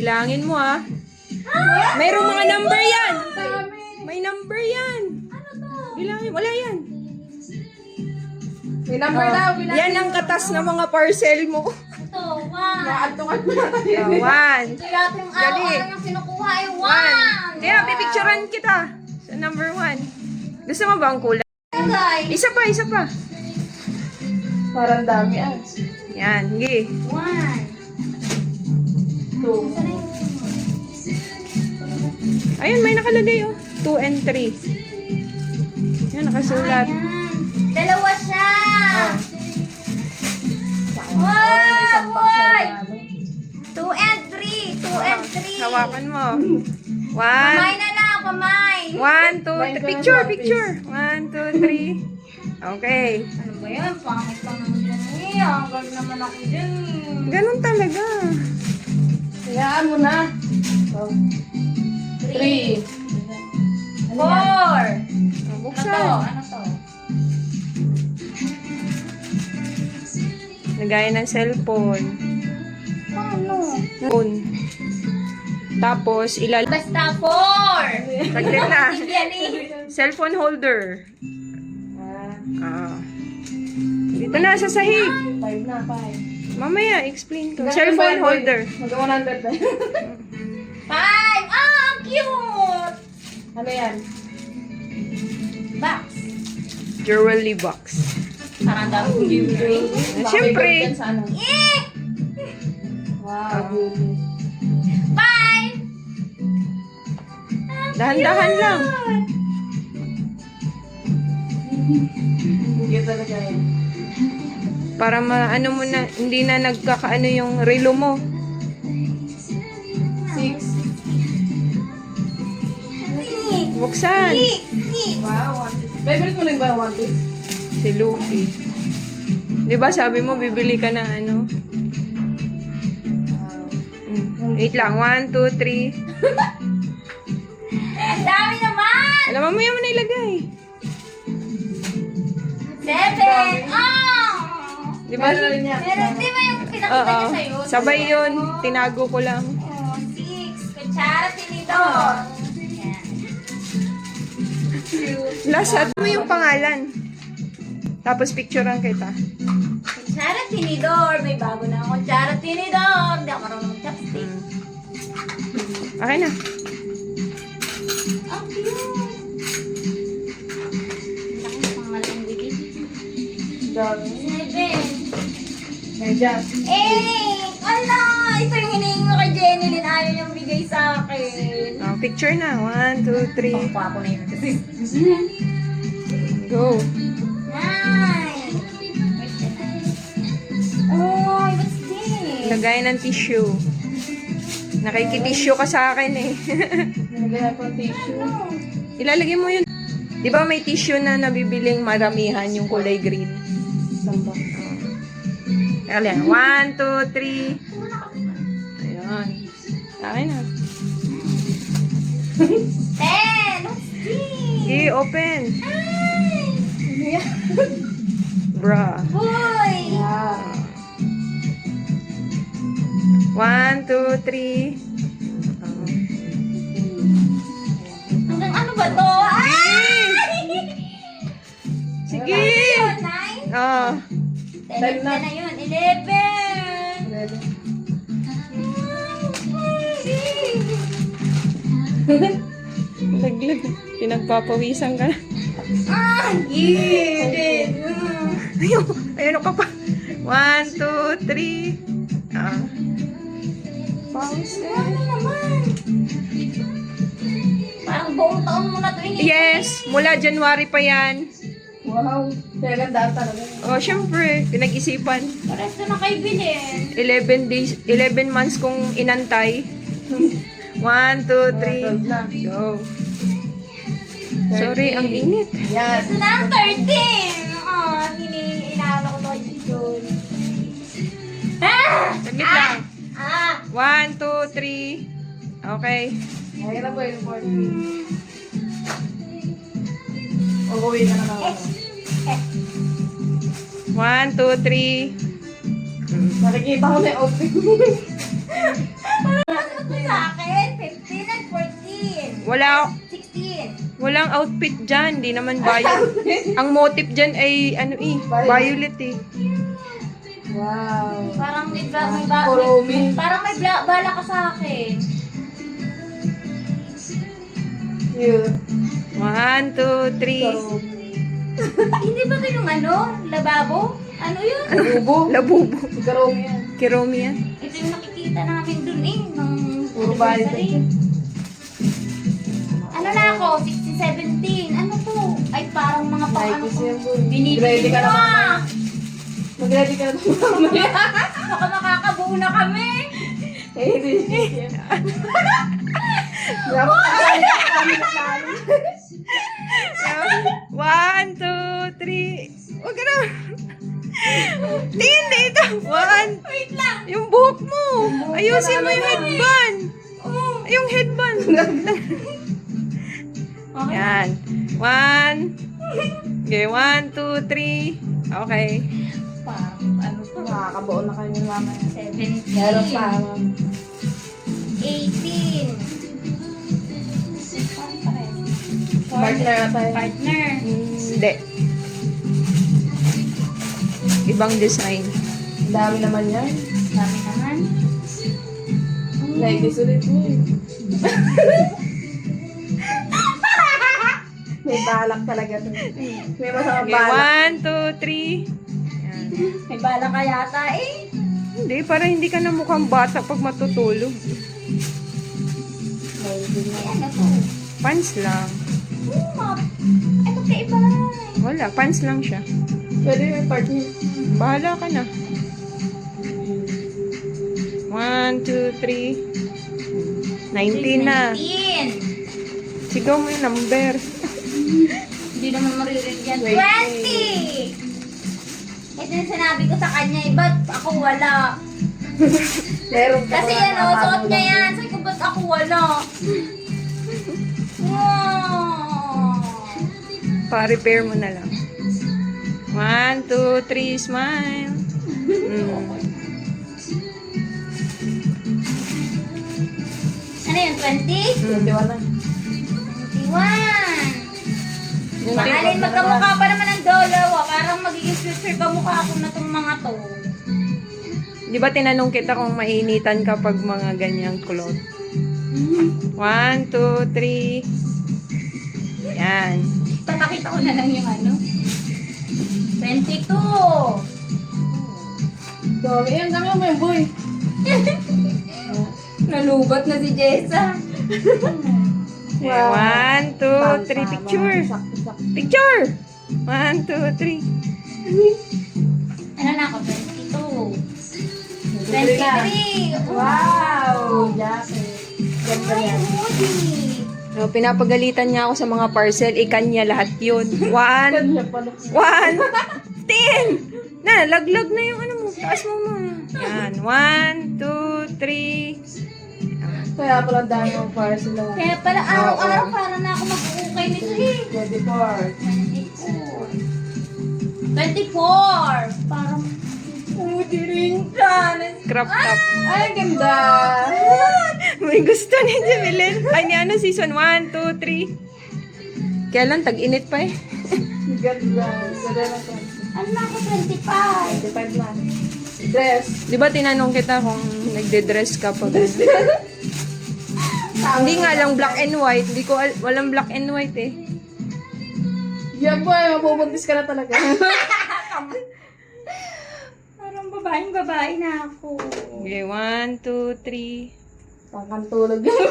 Bilangin mo ah. Mayroong mga number yan. May number yan. Bilangin, wala yan. May number daw. Yan ang katas ng mga parcel mo. Ito, one. Naantungan mo na tayo. One. Ito yata yung Dali. araw-araw yung kinukuha ay One. one. Kaya, pipicturean kita. Sa number 1. Gusto mo ba ang kulay? Guys. Isa pa, isa pa. Parang dami ah. Yan, sige. One. 2. Ayun, may nakalagay oh. 2 and 3. Yan, nakasulat. Ayan. Dalawa siya. Isang box na Boy! regalo. 2 and 3. 2 and 3. Hawakan mo. Kamay 1, na lang, kamay. 1, 2, 3. Picture, picture. 1, 2, 3. Okay. Ano ba yan? Pangit lang naman dyan eh. Hanggang naman ako dyan. Ganun talaga. Hayaan mo na. 3. 4. Oh, Ano buksan. to? Ano to? Nagaya ng cellphone. Ano? Phone. Tapos, Basta 4. Saglit na. Yan eh. Cellphone holder. Dito na, sa sahig. 5 na, 5. Mamaya, explain ko. Cellphone holder. Mag-100 na. 5. Ah, ang cute. Ano yan? Box. Jewelry box. Parang dami kong jewelry. Siyempre. Bakit yan sa ano? Eh! Wow, beauty. 5. Dahan-dahan lang. Hindi talaga yan. Para maano mo na, hindi na nagkakaano yung relo mo. 6. Buksan. Wow, 1. Favorite mo rin ba yung 1 piece? Si Luffy. Di ba sabi mo, bibili ka na ano? Wait lang. 1, 2, 3. Ang dami naman! Alam mo, mamaya mo na ilagay. 7. Oh! Di ba? Meron rin yan. Meron, di ba yung pinakita Oo. niya sa'yo? Sabay yun. Tinago ko lang. Oh, 6. Kutsara, tinidor. Yan. Last, mo yung pangalan. Tapos picturean kita. Kutsara, tinidor. May bago na akong kutsara, tinidor. Hindi ako marunong mag-chopstick. Okay na. Ang cute. Ang laki pang malang bigay. Dami. 7. Medyas. Ala! Ito yung hinihingi ko kay Jenilyn. Ayaw niyang bigay sa akin. Oh, picture na. 1, 2, 3. Pangkwa ko na yun kasi. Go. 9. Oh, what's this? Lagay ng tissue. Nakikitissue ka sa akin eh. Nilagyan ko tissue. Ilalagay mo yun. Di ba may tissue na nabibiling maramihan yung kulay green? Isang box. Ayan. 1, 2, 3. Ayan. Okay na. 10. What's this? Okay, open. Ay! Bra. Boy! Wow. 1, 2, 3. Hanggang ano ba to? Ay! Sige. Yun, 9? Oh. 10 na yun. 11. Ready? Laglag. Pinagpapawisan ka na. Ah! Gilid! Ayun. Ayun ka pa. 1, 2, 3. Ah. Pause. Ano naman? Parang buong taon mo na ito ini. Yes. Mula January pa yan. Wow. Kaya ganda talaga. Oh, syempre. Pinag-isipan. Pares na kay Bilin. 11 days, 11 months kong inantay. 1, 2, 3. na. Go. Sorry, ang init. Yan. Ito na ang 13. Oh, inaano ko to kay Jun. Ah! Saglit lang. Ah! 1, 2, 3. Okay. Ay, na po yung 40. Uuwi ka na naman. 1, 2, 3. Nakikita ko na yung outfit. Ano Walang outfit dyan. Di naman violet. Ang motif dyan ay, violet eh. Wow. Parang may Kurumi. parang may bala ka sa akin. Cute. 1, 2, 3. Hindi ba ito yung lababo? Ano yun? Bubo. Labubo. Si Karong yan. Kiromi yan. Ito yung nakikita namin dun ng Puro bahay anniversary. Ano na ako? 16, 17. Ano to? Ay, parang mga pang ano Nike ko. siya po. Binibili Ready ka na mo mamaya. ah! Mag-ready ka na mamaya. Baka makakabuo na kami. Eh, hindi siya. Dapat kami na plano. 1, 2, 3. Huwag ka na. Tingin dito. 1. Wait lang. Yung buhok mo. Ayusin mo yung headband. Yung headband. Okay. Yan. 1. Okay, 1, 2, 3. Okay. Parang ano to? Makakabuo na kayo ng mamaya. 17. Meron pa. 18. Parang pares. Partner na tayo. Partner. Hindi. Ibang design. Ang dami naman yan. Dami naman. Nike ulit mo eh. May balak talaga to. May masamang Okay, balak. 1, 2, 3. Yan. May bala ka yata eh. Hindi, para hindi ka na mukhang bata pag matutulog. Ay, ano to? Pants lang. Ito kaiba. Wala, pants lang siya. Pwede may partner. Bahala ka na. 1, 2, 3. 19 na. 19. Sigaw mo yung number. Hindi naman maririnig yan. 20. 20! Ito yung sinabi ko sa kanya, ba't ako wala? Meron ka Kasi pa, suot niya nakapagod yan. Sabi ko, ba't ako wala? Wow! Pa-repair mo na lang. 1, 2, 3, smile. Ano yun, 20? 21 na. 21! Mahalin, magkamukha pa naman ng dolawa. Parang magiging future kamukha ako na tong mga to. Di ba tinanong kita kung mainitan ka pag mga ganyang cloth? 1, 2, 3. Yan. Papakita ko na lang yung ano. 22! Dami. Yan, dami mo yung boy. Nalubat na si Jessa. Okay, 1, 2, 3. Picture. Picture! 1, 2, 3. Ano na ako? 22. 23! Wow! Jacket. Ganda Ay, yan. hoodie! No, pinapagalitan niya ako sa mga parcel. Ikanya lahat yun. 1, Ganda pala. 1, 10! Na, laglag na yung ano mo. Taas mo mo. Yan. 1, 2, 3. Kaya pala dami ng parcel lang. Kaya pala araw-araw para na ako mag-uukay nito eh. 24. 24! Parang hoodie rin siya. Crop top. Ay, ganda! May gusto ni Jemelyn. Ay, ni ano, season 1, 2, 3. Kaya lang, tag-init pa eh. Ganda. Ganda na to. Ano na ako, 25? 25 na. Dress. Di ba tinanong kita kung nagde-dress ka pag... Hindi nga lang black and white. Hindi ko walang black and white eh. Yan po, mabubuntis ka na talaga. Parang babae na ako. Okay, 1, 2, 3. Pangkantulog yun.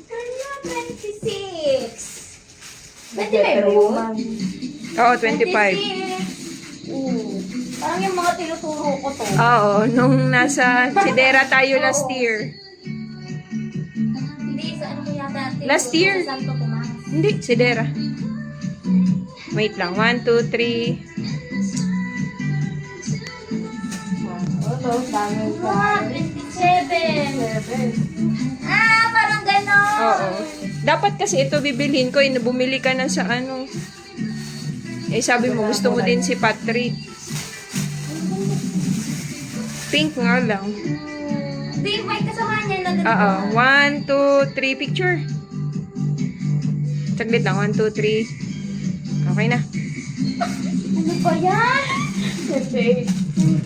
Kaya 26. 25 Oo, 25. 26. Parang yung mga tinuturo ko to. Oo, nung nasa Sidera tayo last year. Hindi, sa ano ko yata. Last year. Sa Santo Tomas. Hindi, Sidera. Wait lang, 1, 2, 3. Ano, dami Wow, 27. Parang ganon. Oo. Dapat kasi ito bibilhin ko, bumili ka na sa ano. Eh, sabi mo, gusto mo din si Patrick. Pink nga lang. Di, may kasama niya na ganito. Oo. 1, 2, 3, picture. Saglit lang. 1, 2, 3. Okay na. Ano ba yan? 28.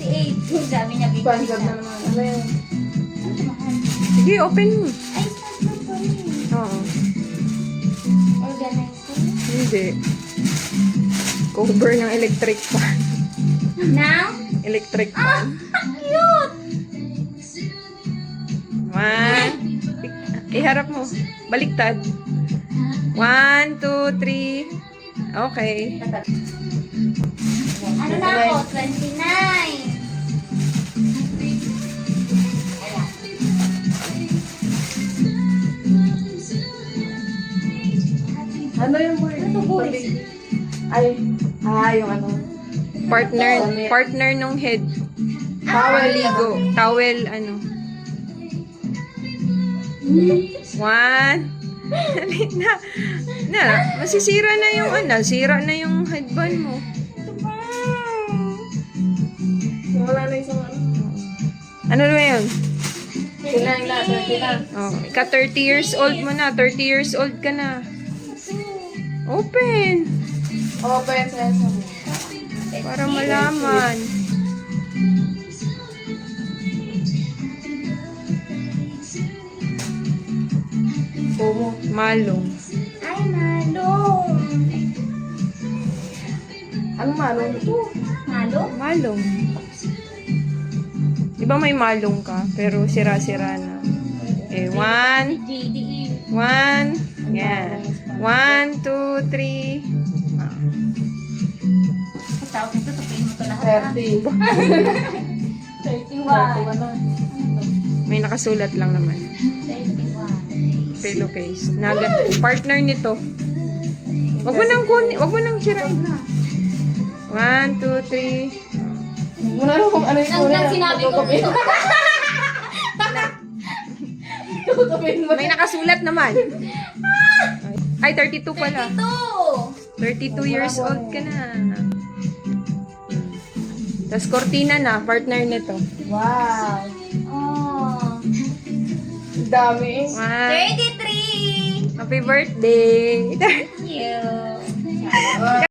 28. Yung dami niya bigay. Banggab na naman. Ano yun? Sige, open mo. Ay, start na pa rin. Oo. Organizer. Hindi. Cover ng electric fan. Now? Electric Ah, fan. cute! 1. Iharap mo. Baliktad. 1, 2, 3. Okay. Ano na ako? 29. Ano yung boy? Ano to, boys? Ay, yung ano. Partner nung head. Towel Ligo. Towel, ano. 1. Dali na. Na, masisira na yung ano. Sira na yung headband mo. Wala na isang ano. Ano na yun? Kailangan na, 30 na. Oh, ika 30 years old mo na. 30 years old ka na. Open. Open sa mo. Para malaman. Pomo. Malong. Ay, malong. Ang malong ito. Malong? Malong. Di ba may malong ka? Pero sira-sira na. Eh, 1. JDE. 1. Yan. 1, 2, 3. Tawag nito, tupiin mo ito lahat. 30. 31. Ano? May nakasulat lang naman. 31. Pillowcase. Partner nito. Wag mo nang sirain. 1, 2, 3. Muna lang kung ano yung Nang sinabi ko. Tutupin mo. May nakasulat naman. Ay, 32 pala. 32. 32 years old ka na. Tapos cortina na, partner nito. Wow. Oh. Ang dami eh. 1. 33. Happy birthday! Thank you.